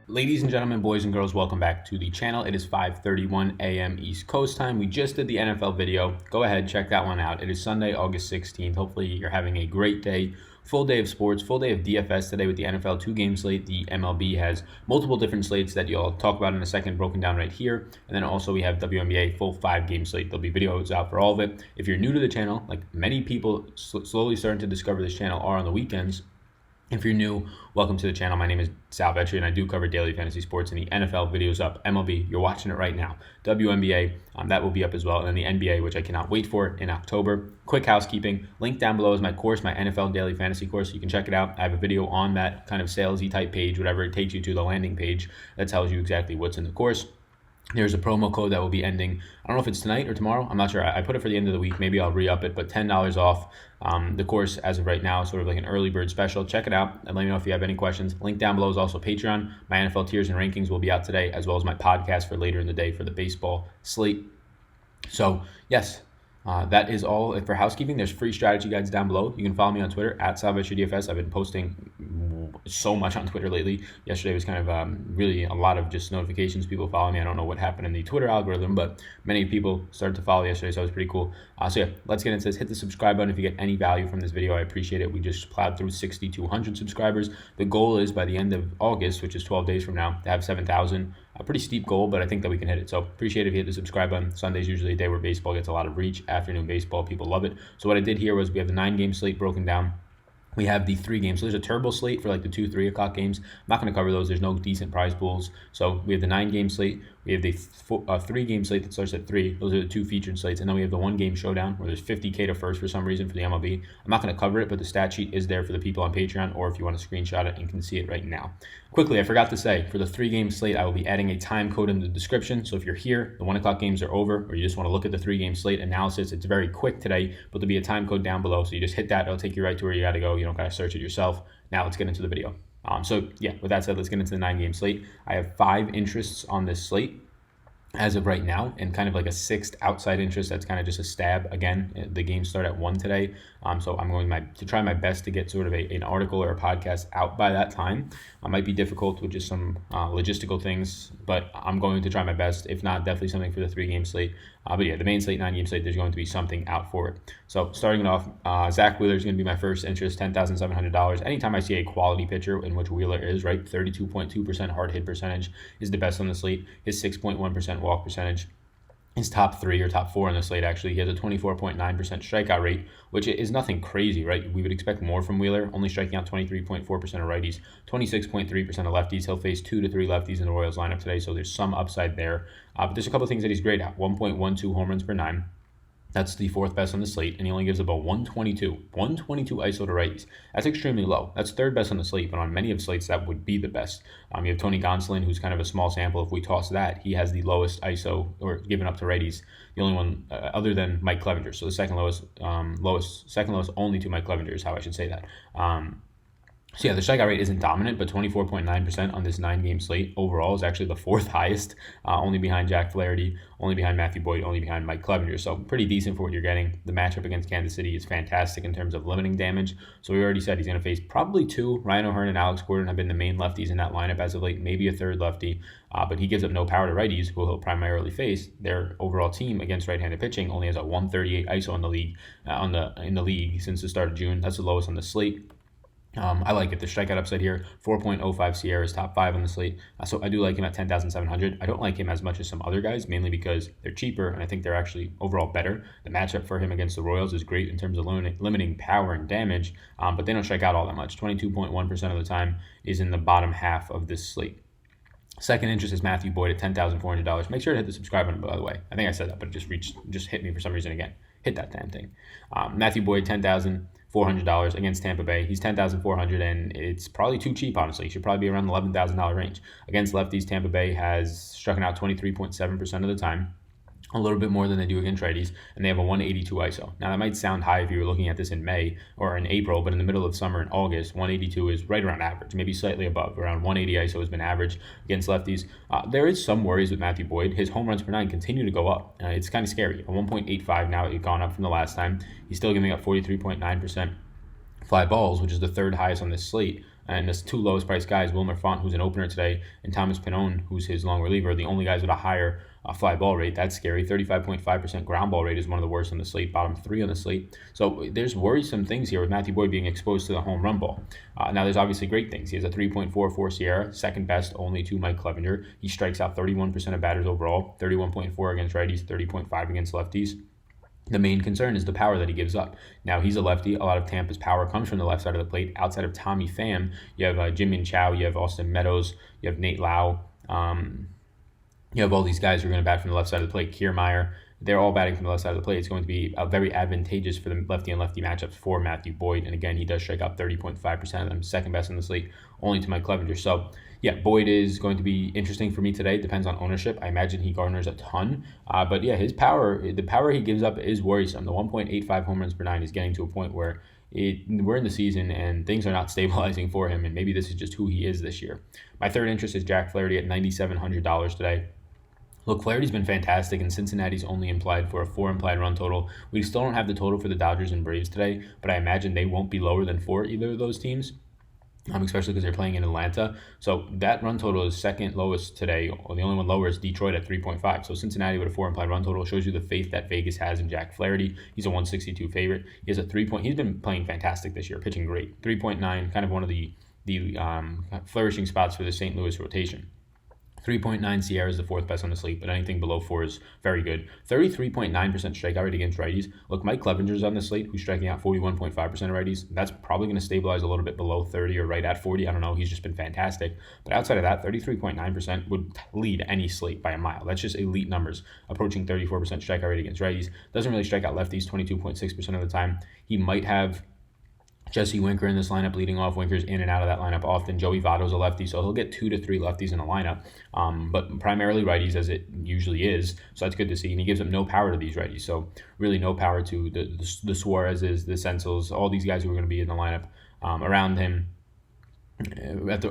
Ladies and gentlemen, boys and girls, welcome back to the channel. It is 5:31 a.m. East Coast time. We just did the NFL video. Go ahead, check that one out. It is Sunday, August 16th. Hopefully you're having a great day. Full day of sports, full day of DFS today with the NFL 2-game slate. The MLB has multiple different slates that you'll talk about in a second, broken down right here. And then also we have WNBA full 5-game slate. There'll be videos out for all of it. If you're new to the channel, like many people slowly starting to discover this channel are on the weekends, if you're new, welcome to the channel. My name is Sal Vetri, and I do cover daily fantasy sports, and the NFL video's up. MLB, you're watching it right now. WNBA, that will be up as well. And then the NBA, which I cannot wait for in October. Quick housekeeping. Link down below is my course, my NFL daily fantasy course. You can check it out. I have a video on that kind of salesy type page, whatever it takes you to the landing page that tells you exactly what's in the course. There's a promo code that will be ending. I don't know if it's tonight or tomorrow. I'm not sure. I put it for the end of the week. Maybe I'll re-up it, but $10 off the course as of right now, sort of like an early bird special. Check it out and let me know if you have any questions. Link down below is also Patreon. My NFL tiers and rankings will be out today, as well as my podcast for later in the day for the baseball slate. So, yes, that is all for housekeeping. There's free strategy guides down below. You can follow me on Twitter at @SalVetriDFS. I've been posting so much on Twitter lately. Yesterday was kind of really a lot of just notifications. People follow me. I don't know what happened in the Twitter algorithm, but many people started to follow yesterday, so it was pretty cool. So yeah, let's get into this. Hit the subscribe button if you get any value from this video. I appreciate it. We just plowed through 6,200 subscribers. The goal is by the end of August, which is 12 days from now, to have 7,000. A pretty steep goal, but I think that we can hit it. So appreciate if you hit the subscribe button. Sunday's usually a day where baseball gets a lot of reach. Afternoon baseball, people love it. So what I did here was we have the 9-game slate broken down. We have the 3 games. So there's a turbo slate for like the 2, 3 o'clock games. I'm not going to cover those. There's no decent prize pools. So we have the 9-game slate. We have the 3-game slate that starts at 3. Those are the 2 featured slates. And then we have the 1-game showdown where there's $50K to first for some reason for the MLB. I'm not going to cover it, but the stat sheet is there for the people on Patreon, or if you want to screenshot it, you can see it right now. Quickly, I forgot to say, for the 3-game slate, I will be adding a time code in the description. So if you're here, the 1 o'clock games are over, or you just want to look at the 3-game slate analysis, it's very quick today, but there'll be a time code down below. So you just hit that. It'll take you right to where you got to go. You don't got to search it yourself. Now let's get into the video. So yeah, with that said, let's get into the 9-game slate. I have 5 interests on this slate as of right now, and kind of like a 6th outside interest that's kind of just a stab. Again, the games start at 1 today, so I'm going to try my best to get sort of an article or a podcast out by that time. It might be difficult with just some logistical things, but I'm going to try my best. If not, definitely something for the 3-game slate. But yeah, the main slate, 9-game slate, there's going to be something out for it. So starting it off, Zack Wheeler is going to be my first interest, $10,700. Anytime I see a quality pitcher, in which Wheeler is, right, 32.2% hard hit percentage is the best on the slate. His 6.1% walk percentage. His top 3 or top 4 on the slate, actually. He has a 24.9% strikeout rate, which is nothing crazy, right? We would expect more from Wheeler, only striking out 23.4% of righties, 26.3% of lefties. He'll face 2 to 3 lefties in the Royals lineup today, so there's some upside there. But there's a couple of things that he's great at. 1.12 home runs per 9. That's the 4th best on the slate, and he only gives about 122 ISO to righties. That's extremely low. That's 3rd best on the slate, but on many of the slates, that would be the best. You have Tony Gonsolin, who's kind of a small sample. If we toss that, he has the lowest ISO or given up to righties. The only one other than Mike Clevenger. So the second lowest only to Mike Clevenger is how I should say that. So yeah, the strikeout rate isn't dominant, but 24.9% on this 9-game slate overall is actually the 4th highest, only behind Jack Flaherty, only behind Matthew Boyd, only behind Mike Clevenger. So pretty decent for what you're getting. The matchup against Kansas City is fantastic in terms of limiting damage. So we already said he's going to face probably 2. Ryan O'Hearn and Alex Gordon have been the main lefties in that lineup as of late, maybe a 3rd lefty, but he gives up no power to righties, who he'll primarily face. Their overall team against right-handed pitching only has a 138 ISO in the league, in the league since the start of June. That's the lowest on the slate. I like it. The strikeout upside here, 4.05 Sierra is top 5 on the slate. So I do like him at 10,700. I don't like him as much as some other guys, mainly because they're cheaper, and I think they're actually overall better. The matchup for him against the Royals is great in terms of limiting power and damage, but they don't strike out all that much. 22.1% of the time is in the bottom half of this slate. Second interest is Matthew Boyd at $10,400. Make sure to hit the subscribe button, by the way. I think I said that, but it just hit me for some reason again. Hit that damn thing. Matthew Boyd, $10,400 against Tampa Bay. He's $10,400, and it's probably too cheap, honestly. He should probably be around the $11,000 range. Against lefties, Tampa Bay has struck out 23.7% of the time. A little bit more than they do against righties, and they have a 182 ISO. Now, that might sound high if you were looking at this in May or in April, but in the middle of summer in August, 182 is right around average, maybe slightly above. Around 180 ISO has been average against lefties. There is some worries with Matthew Boyd. His home runs per 9 continue to go up. It's kind of scary. A 1.85 now, it's gone up from the last time. He's still giving up 43.9% fly balls, which is the third highest on this slate. And the two lowest priced guys, Wilmer Font, who's an opener today, and Thomas Pannone, who's his long reliever, are the only guys with a higher fly ball rate. That's scary. 35.5% ground ball rate is one of the worst on the slate, bottom 3 on the slate. So there's worrisome things here with Matthew Boyd being exposed to the home run ball. Now, there's obviously great things. He has a 3.44 Sierra, second best only to Mike Clevenger. He strikes out 31% of batters overall, 31.4 against righties, 30.5 against lefties. The main concern is the power that he gives up. Now, he's a lefty. A lot of Tampa's power comes from the left side of the plate. Outside of Tommy Pham, you have Jim-Min Chow, you have Austin Meadows, you have Nate Lau. You have all these guys who are going to bat from the left side of the plate. Kiermaier, they're all batting from the left side of the plate. It's going to be very advantageous for the lefty and lefty matchups for Matthew Boyd. And again, he does strike out 30.5% of them, second best in the slate, only to Mike Clevenger. So, yeah, Boyd is going to be interesting for me today. Depends on ownership. I imagine he garners a ton. But yeah, his power, the power he gives up is worrisome. The 1.85 home runs per 9 is getting to a point where we're in the season and things are not stabilizing for him. And maybe this is just who he is this year. My third interest is Jack Flaherty at $9,700 today. Look, Flaherty's been fantastic, and Cincinnati's only implied for a 4 implied run total. We still don't have the total for the Dodgers and Braves today, but I imagine they won't be lower than 4, either of those teams, especially because they're playing in Atlanta. So that run total is second lowest today. The only one lower is Detroit at 3.5. So Cincinnati with a 4 implied run total shows you the faith that Vegas has in Jack Flaherty. He's a 162 favorite. He has a 3-point. He's been playing fantastic this year, pitching great. 3.9, kind of one of the flourishing spots for the St. Louis rotation. 3.9 Sierra is the 4th best on the slate, but anything below 4 is very good. 33.9% strikeout rate against righties. Look, Mike Clevenger's on the slate, who's striking out 41.5% of righties. That's probably going to stabilize a little bit below 30 or right at 40. I don't know. He's just been fantastic. But outside of that, 33.9% would lead any slate by a mile. That's just elite numbers, approaching 34% strikeout rate against righties. Doesn't really strike out lefties 22.6% of the time. He might have Jesse Winker in this lineup leading off. Winker's in and out of that lineup often. Joey Votto's a lefty, so he'll get 2 to 3 lefties in the lineup, but primarily righties, as it usually is. So that's good to see. And he gives up no power to these righties. So really no power to the Suarez's, the Sensels, all these guys who are going to be in the lineup around him.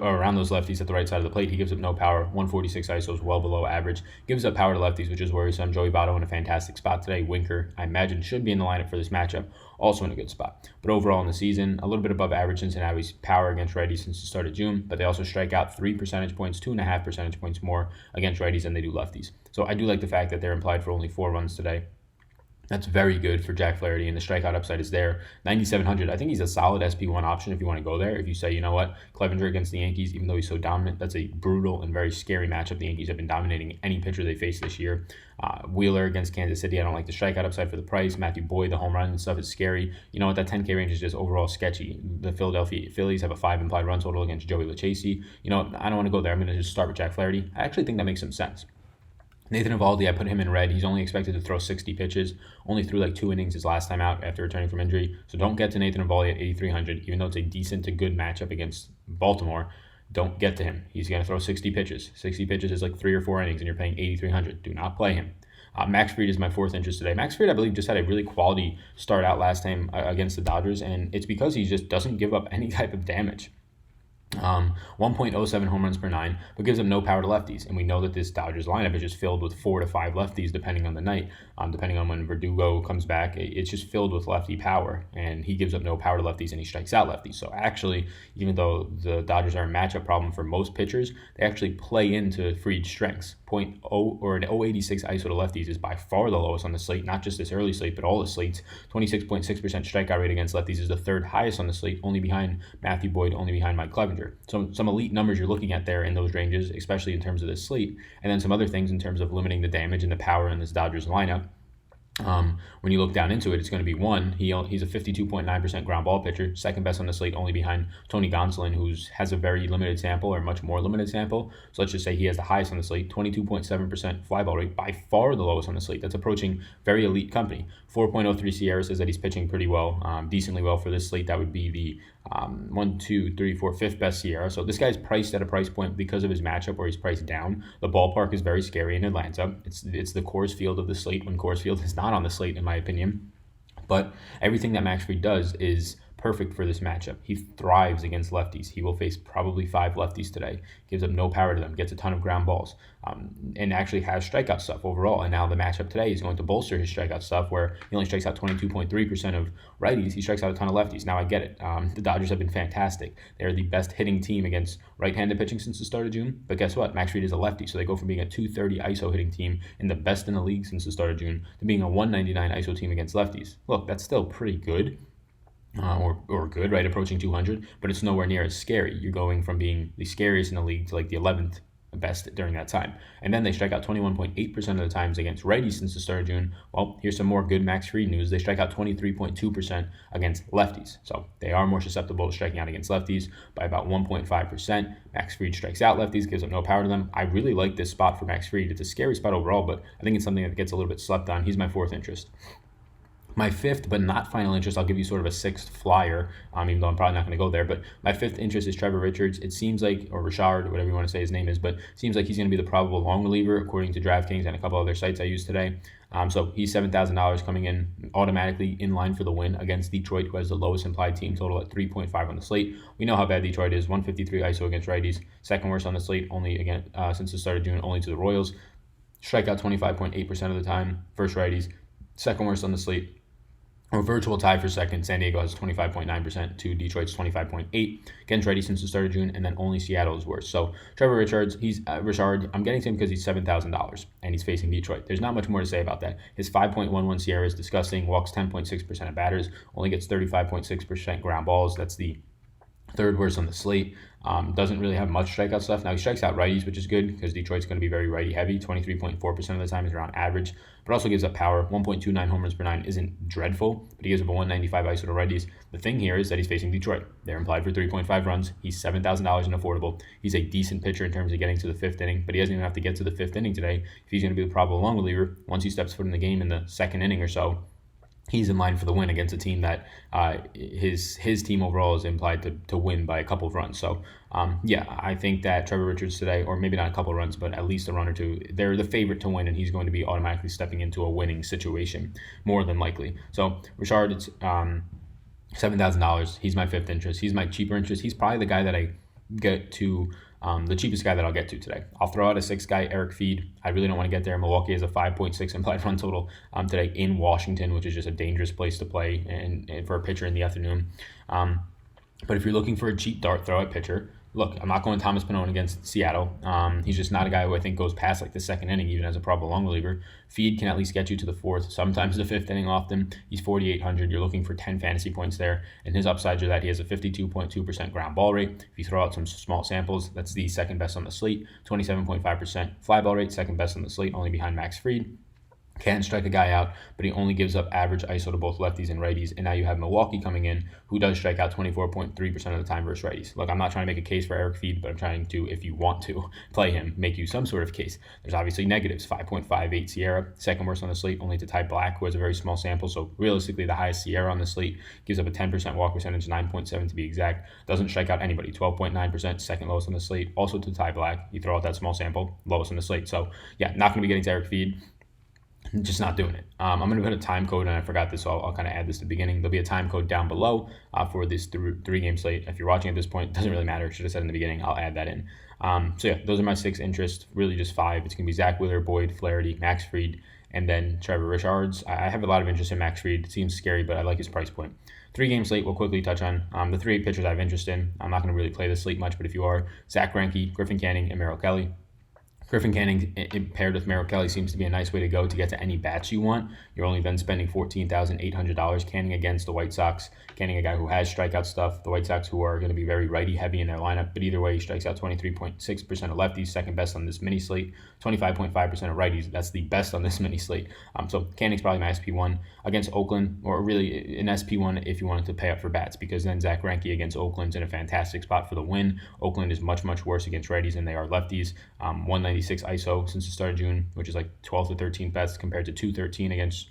Around those lefties at the right side of the plate, he gives up no power. 146 ISO is well below average. Gives up power to lefties, which is worrisome. Joey Votto in a fantastic spot today. Winker, I imagine, should be in the lineup for this matchup, also in a good spot. But overall in the season, a little bit above average Cincinnati's power against righties since the start of June, but they also strike out 3 percentage points, 2.5 percentage points more against righties than they do lefties. So I do like the fact that they're implied for only 4 runs today. That's very good for Jack Flaherty, and the strikeout upside is there. 9,700. I think he's a solid SP1 option if you want to go there. If you say, you know what, Clevenger against the Yankees, even though he's so dominant, that's a brutal and very scary matchup. The Yankees have been dominating any pitcher they face this year. Wheeler against Kansas City, I don't like the strikeout upside for the price. Matthew Boyd, the home run and stuff is scary. You know what, that 10K range is just overall sketchy. The Philadelphia Phillies have a 5 implied run total against Joey Lucchesi. You know what, I don't want to go there. I'm going to just start with Jack Flaherty. I actually think that makes some sense. Nathan Eovaldi, I put him in red. He's only expected to throw 60 pitches. Only threw like 2 innings his last time out after returning from injury. So don't get to Nathan Eovaldi at 8,300, even though it's a decent to good matchup against Baltimore. Don't get to him. He's going to throw 60 pitches. 60 pitches is like 3 or 4 innings, and you're paying 8,300. Do not play him. Max Fried is my 4th interest today. Max Fried, I believe, just had a really quality start out last time against the Dodgers, and it's because he just doesn't give up any type of damage. 1.07 home runs per 9, but gives up no power to lefties. And we know that this Dodgers lineup is just filled with 4 to 5 lefties depending on the night. Depending on when Verdugo comes back, it's just filled with lefty power. And he gives up no power to lefties and he strikes out lefties. So actually, even though the Dodgers are a matchup problem for most pitchers, they actually play into Fried's strengths. 0.0 or an 0.86 ISO to lefties is by far the lowest on the slate, not just this early slate, but all the slates. 26.6% strikeout rate against lefties is the 3rd highest on the slate, only behind Matthew Boyd, only behind Mike Clevenger. So some elite numbers you're looking at there in those ranges, especially in terms of this slate, and then some other things in terms of limiting the damage and the power in this Dodgers lineup. When you look down into it, it's going to be one. He's a 52.9% ground ball pitcher, 2nd best on the slate, only behind Tony Gonsolin, who has a very limited sample or much more limited sample. So let's just say he has the highest on the slate, 22.7% fly ball rate, by far the lowest on the slate. That's approaching very elite company. 4.03 Sierra says that he's pitching pretty well, decently well for this slate. That would be the 1, 2, 3, 4, 5th best Sierra. So this guy's priced at a price point because of his matchup where he's priced down. The ballpark is very scary in Atlanta. It's the Coors Field of the slate when Coors Field is not on the slate, in my opinion. But everything that Max Fried does is perfect for this matchup. He thrives against lefties. He will face probably 5 lefties today. Gives up no power to them. Gets a ton of ground balls. And actually has strikeout stuff overall. And now the matchup today is going to bolster his strikeout stuff, where he only strikes out 22.3% of righties. He strikes out a ton of lefties. Now I get it. The Dodgers have been fantastic. They're the best hitting team against right-handed pitching since the start of June. But guess what? Max Fried is a lefty, so they go from being a 230 ISO hitting team and the best in the league since the start of June to being a 199 ISO team against lefties. Look, that's still pretty good. Or good, right? Approaching 200, but it's nowhere near as scary. You're going from being the scariest in the league to like the 11th best during that time. And then they strike out 21.8% of the times against righties since the start of June. Well, here's some more good Max Fried news. They strike out 23.2% against lefties. So they are more susceptible to striking out against lefties by about 1.5%. Max Fried strikes out lefties, gives up no power to them. I really like this spot for Max Fried. It's a scary spot overall, but I think it's something that gets a little bit slept on. He's my 4th interest. My 5th, but not final interest, I'll give you sort of a 6th flyer, even though I'm probably not going to go there. But my 5th interest is Trevor Richards. It seems like, or Richard, whatever you want to say his name is, but it seems like he's going to be the probable long reliever, according to Draftkings and a couple other sites I used today. So he's $7,000 coming in automatically in line for the win against Detroit, who has the lowest implied team total at 3.5 on the slate. We know how bad Detroit is, 153 ISO against righties, second worst on the slate, only again since the start of June, only to the Royals. Strikeout 25.8% of the time, first righties, second worst on the slate. Or virtual tie for second. San Diego has 25.9% to Detroit's 25.8%. Against righty since the start of June, and then only Seattle is worse. So Trevor Richards, Richard. I'm getting to him because he's $7,000 and he's facing Detroit. There's not much more to say about that. His 5.11 SIERA is disgusting. Walks 10.6% of batters. Only gets 35.6% ground balls. That's the 3rd worst on the slate. Doesn't really have much strikeout stuff. Now he strikes out righties, which is good because Detroit's going to be very righty heavy. 23.4% of the time is around average, but also gives up power. 1.29 homers per 9 isn't dreadful, but he gives up a 195 ISO to righties. The thing here is that he's facing Detroit. They're implied for 3.5 runs. He's $7,000 and affordable. He's a decent pitcher in terms of getting to the 5th inning, but he doesn't even have to get to the 5th inning today if he's going to be the probable long reliever. Once he steps foot in the game in the 2nd inning or so, he's in line for the win against a team that his team overall is implied to win by a couple of runs. So, yeah, I think that Trevor Richards today, or maybe not a couple of runs, but at least a run or two, they're the favorite to win, and he's going to be automatically stepping into a winning situation, more than likely. So, Richard, it's $7,000. He's my 5th interest. He's my cheaper interest. He's probably the guy that I get to, the cheapest guy that I'll get to today. I'll throw out a 6th guy, Eric Feed. I really don't want to get there. Milwaukee has a 5.6 implied run total today in Washington, which is just a dangerous place to play and for a pitcher in the afternoon. But if you're looking for a cheap dart throw at pitcher, look, I'm not going Thomas Pannone against Seattle. He's just not a guy who I think goes past like the 2nd inning, even as a probable long reliever. Feed can at least get you to the 4th, sometimes the 5th inning often. He's 4,800. You're looking for 10 fantasy points there. And his upsides are that he has a 52.2% ground ball rate. If you throw out some small samples, that's the 2nd best on the slate. 27.5% fly ball rate, 2nd best on the slate, only behind Max Fried. Can strike a guy out, but he only gives up average ISO to both lefties and righties. And now you have Milwaukee coming in, who does strike out 24.3% of the time versus righties. Look, I'm not trying to make a case for Eric Feed, but I'm trying to, if you want to play him, make you some sort of case. There's obviously negatives. 5.58 SIERA, 2nd worst on the slate, only to Ty Black, who has a very small sample. So realistically, the highest SIERA on the slate, gives up a 10% walk percentage, 9.7 to be exact. Doesn't strike out anybody. 12.9%, 2nd lowest on the slate. Also to Ty Black. You throw out that small sample, lowest on the slate. So yeah, not going to be getting to Eric Feed. Just not doing it. I'm going to put a time code, and I forgot this, so I'll kind of add this to the beginning. There'll be a time code down below for this 3-game slate. If you're watching at this point, it doesn't really matter. Should have said in the beginning. I'll add that in. So yeah, those are my 6 interests. Really just 5. It's going to be Zack Wheeler, Boyd, Flaherty, Max Fried, and then Trevor Richards. I have a lot of interest in Max Fried. It seems scary, but I like his price point. 3-game slate we'll quickly touch on. The 3 pitchers I have interest in. I'm not going to really play this slate much, but if you are, Zack Greinke, Griffin Canning, and Merrill Kelly. Griffin Canning paired with Merrill Kelly seems to be a nice way to go to get to any bats you want. You're only then spending $14,800. Canning against the White Sox. Canning, a guy who has strikeout stuff. The White Sox, who are going to be very righty heavy in their lineup, but either way, he strikes out 23.6% of lefties, 2nd best on this mini slate. 25.5% of righties. That's the best on this mini slate. So Canning's probably my SP1 against Oakland, or really an SP1 if you wanted to pay up for bats, because then Zack Greinke against Oakland's in a fantastic spot for the win. Oakland is much, much worse against righties than they are lefties. 196 ISO since the start of June, which is like 12th to 13th best, compared to 213 against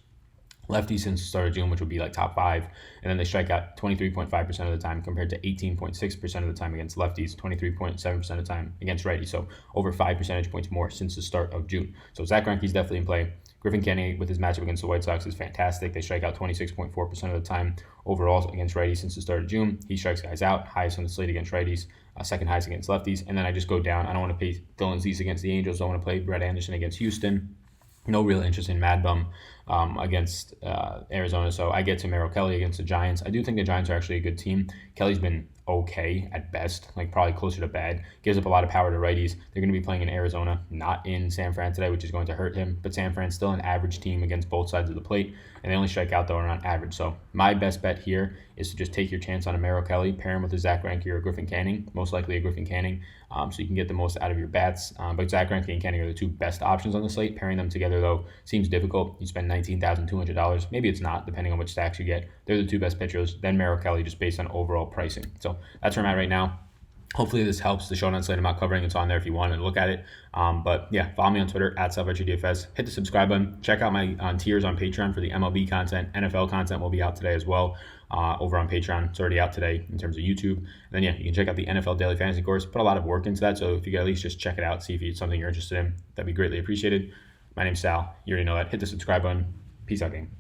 lefties since the start of June, which would be like top 5. And then they strike out 23.5% of the time compared to 18.6% of the time against lefties, 23.7% of the time against righties. So over 5 percentage points more since the start of June. So Zack Greinke's definitely in play. Griffin Canning with his matchup against the White Sox is fantastic. They strike out 26.4% of the time overall against righties since the start of June. He strikes guys out, highest on the slate against righties, second highest against lefties. And then I just go down. I don't want to play Dylan Cease against the Angels. I want to play Brett Anderson against Houston. No real interest in Mad Bum against Arizona. So I get to Merrill Kelly against the Giants. I do think the Giants are actually a good team. Kelly's been okay at best, like probably closer to bad. Gives up a lot of power to righties. They're going to be playing in Arizona, not in San Fran today, which is going to hurt him. But San Fran's still an average team against both sides of the plate, and they only strike out though around average. So my best bet here is to just take your chance on a Merrill Kelly, pair him with a Zack Greinke or a Griffin Canning, most likely a Griffin Canning, so you can get the most out of your bats. But Zack Greinke and Canning are the two best options on the slate. Pairing them together though seems difficult. You spend $19,200. Maybe it's not, depending on which stacks you get. They're the two best pitchers. Then Merrill Kelly, just based on overall pricing. So that's where I'm at right now. Hopefully this helps. The show on slate I'm not covering. It's on there if you want to look at it. But yeah, follow me on Twitter at @MlbDfs. Hit the subscribe button. Check out my tiers on Patreon for the MLB content. NFL content will be out today as well over on Patreon. It's already out today in terms of YouTube. And then yeah, you can check out the NFL Daily Fantasy course. Put a lot of work into that. So if you could at least just check it out, see if it's something you're interested in, that'd be greatly appreciated. My name's Sal. You already know that. Hit the subscribe button. Peace out, gang.